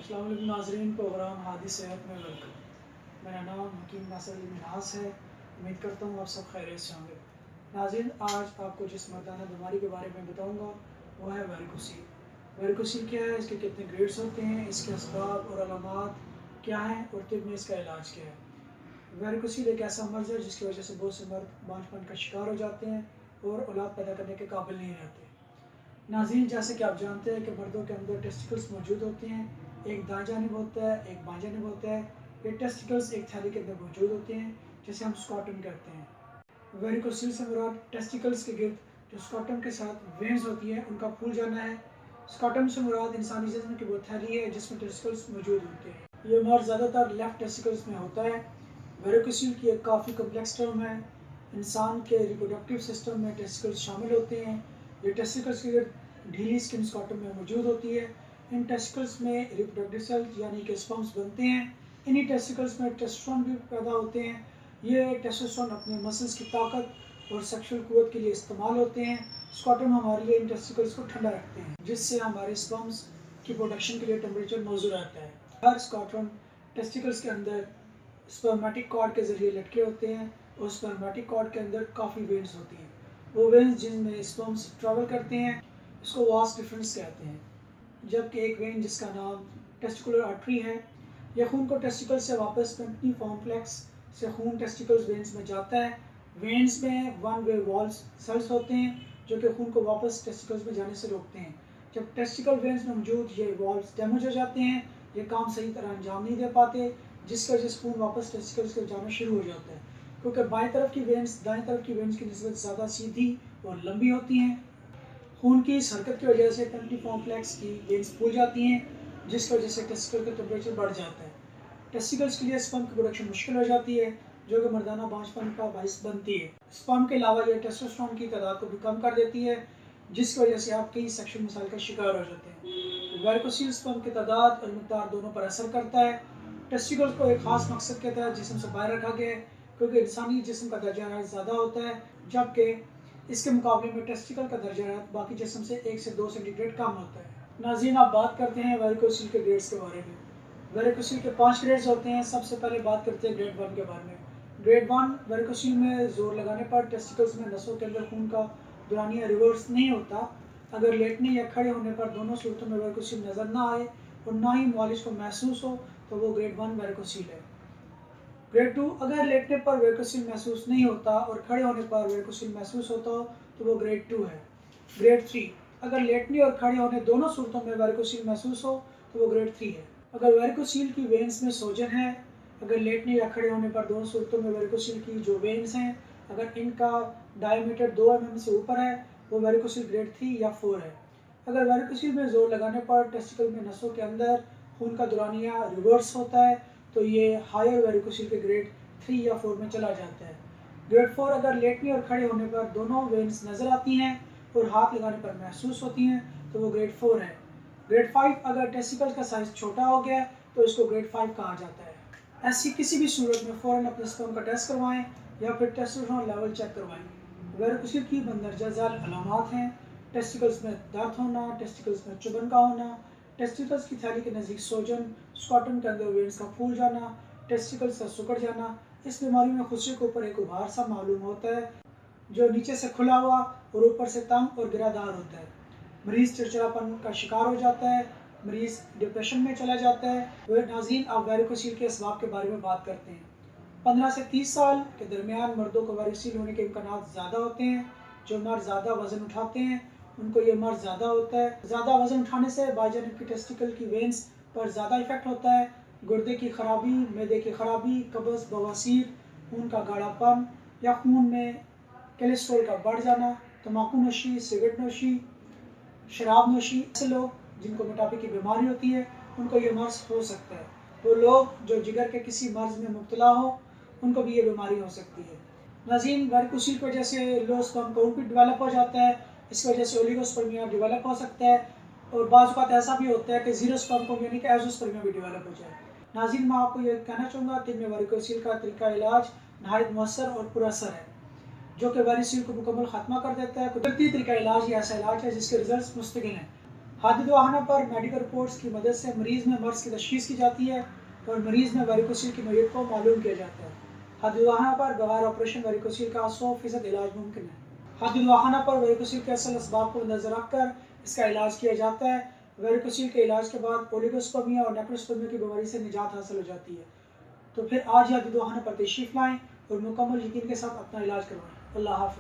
अस्सलाम वालेकुम नाज़रीन, प्रोग्राम हादी सेहत में वेलकम। मेरा नाम हकीम नासिर अली मिन्हास है। उम्मीद करता हूँ आप सब खैरियत से होंगे। नाज़रीन, आज आपको जिस मर्दाना बीमारी के बारे में बताऊँगा वो है वेरिकोसील। वेरिकोसील क्या है, इसके कितने ग्रेड्स होते हैं, इसके असबाब और अलामात क्या हैं और तिब में इसका इलाज क्या है। वेरिकोसील एक ऐसा मर्ज़ है जिसकी वजह से बहुत से मर्द बांझपन का शिकार हो जाते हैं और औलाद पैदा करने के काबिल नहीं रहते। नाज़रीन, जैसे कि आप जानते हैं कि मर्दों के अंदर टेस्टिकल्स मौजूद होते हैं, एक दाएं जानिब होता है, एक बाएं जानिब होता है। ये टेस्टिकल्स एक थैली के अंदर मौजूद होते हैं जिसे हम स्कॉटम कहते हैं। वेरिकोसील से मुराद टेस्टिकल्स के गिर्द जो स्कॉटम के साथ वेन्स होती है उनका फूल जाना है। स्कॉटम से मुराद इंसानी जिस्म की वो थैली है जिसमें टेस्टिकल्स मौजूद होते हैं। ये मर्ज ज़्यादातर लेफ्ट टेस्टिकल्स में होता है। वेरिकोसील की एक काफ़ी कम्प्लेक्स टर्म है। इंसान के रिप्रोडक्टिव सिस्टम में टेस्टिकल्स शामिल होते हैं। ये टेस्टिकल्स की ढीली स्किन स्कॉटम में मौजूद होती है। इन टेस्टिकल्स में रिप्रोडक्टिव सेल्स यानी कि स्पर्म्स बनते हैं। इन्हीं टेस्टिकल्स में टेस्टोस्टेरोन भी पैदा होते हैं। ये टेस्टोस्टेरोन अपने मसल्स की ताकत और सेक्सुअल कुव्वत के लिए इस्तेमाल होते हैं। स्कॉटम हमारे लिए इन टेस्टिकल्स को ठंडा रखते हैं जिससे हमारे स्पर्म्स की प्रोडक्शन के लिए टेम्परेचर मौजूद रहता है। हर स्कॉटम टेस्टिकल्स के अंदर स्पर्मेटिक कॉर्ड के जरिए लटके होते हैं और स्पर्मेटिक कॉर्ड के अंदर काफ़ी वेन्स होती हैं। वो वेन्स जिनमें स्पर्म्स ट्रैवल करते हैं इसको वास डिफरेंस कहते हैं। जबकि एक वेन जिसका नाम टेस्टिकुलर आर्टरी है, यह खून को टेस्टिकल से वापस पेम्पनी कॉम्प्लेक्स से खून टेस्टिकल्स वेन्स में जाता है। वेन्स में वन वे वॉल्स सेल्स होते हैं जो कि खून को वापस टेस्टिकल्स में जाने से रोकते हैं। जब टेस्टिकल वेन्स में मौजूद ये वॉल्स डैमेज हो जाते हैं, ये काम सही तरह अंजाम नहीं दे पाते, जिसकी वजह से खून वापस टेस्टिकल्स के जाना शुरू हो जाता है। क्योंकि बाएं तरफ की वेन्स दाएं तरफ की वेन्स की निस्बत ज़्यादा सीधी और लंबी होती हैं। खून की इस हरकत की वजह से पेम्पनी कॉम्प्लेक्स की वेन्स फूल जाती हैं जिसकी वजह से टेस्टिकल का टेम्परेचर बढ़ जाता है। टेस्टिकल्स के लिए स्पर्म की प्रोडक्शन मुश्किल हो जाती है जो कि मर्दाना बांझपन का बाइस बनती है। स्पर्म के अलावा यह टेस्टोस्टेरोन की तादाद को भी कम कर देती है जिसकी वजह से आप कई सेक्सुअल मसाइल का शिकार हो जाते हैं। वेरिकोसील स्पर्म की तादाद और मिकदार दोनों पर असर करता है। टेस्टिकल्स को एक खास मकसद के तहत जिस्म से बाहर रखा गया है क्योंकि इंसानी जिस्म का दर्जा हरारत ज़्यादा होता है, जबकि इसके मुकाबले में टेस्टिकल का दर्जा हरारत बाकी जिस्म से 1 से 2 सेंटीग्रेड कम होता है। नाज़रीन, आप बात करते हैं वेरिकोसील के ग्रेड्स के बारे में। वेरिकोसील के 5 ग्रेड्स होते हैं। सबसे पहले बात करते हैं ग्रेड 1 के बारे में। ग्रेड 1 वेरिकोसील में जोर लगाने पर टेस्टिकल्स में नसों के अंदर खून का दौरानिया रिवर्स नहीं होता। अगर लेटने या खड़े होने पर दोनों सूरतों में वेरिकोसील नज़र ना आए और ना ही मालिश को महसूस हो तो वो ग्रेड 1 वेरिकोसील है। ग्रेड 2 अगर लेटने पर वेरिकोसील महसूस नहीं होता और खड़े होने पर वेरिकोसील महसूस होता हो तो वो ग्रेड 2 है। ग्रेड 3 अगर लेटने और खड़े होने दोनों सूरतों में वेरिकोसील महसूस हो तो वो ग्रेड 3 है। अगर वेरिकोसील की वेन्स में सोजन है, अगर लेटने या खड़े होने पर दोनों सूरतों में वेरिकोसील की जो वेन्स हैं अगर इनका डायमीटर 2 mm से ऊपर है वो वेरिकोसील ग्रेड 3 या 4 है। अगर वेरिकोसील में जोर लगाने पर टेस्टिकल में नसों के अंदर खून का दौरानिया रिवर्स होता है तो ये हायर वेरिकोसील के ग्रेड 3 या 4 में चला जाता है। ग्रेड 4 अगर लेटने और खड़े होने पर दोनों वेन्स नज़र आती हैं और हाथ लगाने पर महसूस होती हैं तो वो ग्रेड 4 है। ग्रेड 5 अगर टेस्टिकल का साइज़ छोटा हो गया तो इसको ग्रेड 5 कहा जाता है। ऐसी किसी भी सूरत में फ़ौरन अपने स्पर्म का टेस्ट करवाएं या फिर टेस्टोस्टेरोन लेवल चेक करवाएं। वेरिकोसील की मंदरजा झैल अलामात हैं टेस्टिकल्स में दर्द होना, टेस्टिकल्स में चुभन का होना, टेस्टिकल्स की थैली के नज़दीक सोजन, स्कॉटम के अंदर वेन्स का फूल जाना, टेस्टिकल्स का सिकुड़ जाना। इस बीमारी में खुशी के ऊपर एक उभार सा मालूम होता है जो नीचे से खुला हुआ और ऊपर से तंग और गिरादार होता है। मरीज़ चिड़चिड़ापन का शिकार हो जाता है, मरीज़ डिप्रेशन में चला जाता है। वह नाज़रीन, आप वेरिकोसील के असबाब के बारे में बात करते हैं। 15 से 30 साल के दरमियान मर्दों को वेरिकोसील होने के इम्कानात ज़्यादा होते हैं। जो मर्द ज़्यादा वज़न उठाते हैं उनको ये मर्ज ज़्यादा होता है। ज़्यादा वज़न उठाने से बाईजानिब की टेस्टिकल की वेन्स पर ज़्यादा इफेक्ट होता है। गुर्दे की खराबी, मैदे की खराबी, कब्ज़, बवासीर, खून का गाढ़ापन या खून में कोलेस्ट्रॉल का बढ़ जाना, तम्बाकू नोशी, सिगरेट नोशी, शराब नोशी। ऐसे लोग जिनको मोटापे की बीमारी होती है उनको ये मर्ज हो सकता है। वो लोग जो जिगर के किसी मर्ज में मुब्तला हो उनको भी ये बीमारी हो सकती है। नाज़रीन, वेरिकोसील की वजह से लो स्पर्म काउंट भी डेवलप हो जाता है। इस वजह से ओलिगोस्पर्मिया डेवलप हो सकता है और बाज़ औक़ात ऐसा भी होता है कि ज़ीरो स्पर्म काउंट यानी कि एज़ोस्पर्मिया भी डेवलप हो जाए। नाज़रीन, मैं आपको ये कहना चाहूँगा कि में वेरिकोसील का तरीका इलाज नहायत मौसर और पुरअसर है जो कि वेरिकोसील को मुकम्मल ख़त्मा कर देता है। कुदरती तरीका इलाज ये ऐसा इलाज है जिसके रिजल्ट मुस्तकिल हैं। हादिद वाहना पर मेडिकल रिपोर्ट्स की मदद से मरीज़ में मर्ज़ की तशख़ीस की जाती है और मरीज़ में वेरिकोसील की नोयत को मालूम किया जाता है। हादिद वाहना पर बगैर ऑपरेशन वेरिकोसील का 100% इलाज मुमकिन है। हादिद वाहना पर वेरिकोसील के असल असबाब को नज़र रखकर इसका इलाज किया जाता है। वेरिकोसील के इलाज के बाद ओलिगोस्पर्मिया और नेक्रोस्पर्मिया की बीमारी से निजात हासिल हो जाती है। तो फिर आज हादिद वाहना पर तशरीफ़ लाएँ और मुकम्मल यकीन के साथ अपना इलाज करवाएँ। अल्लाह हाफ़िज़।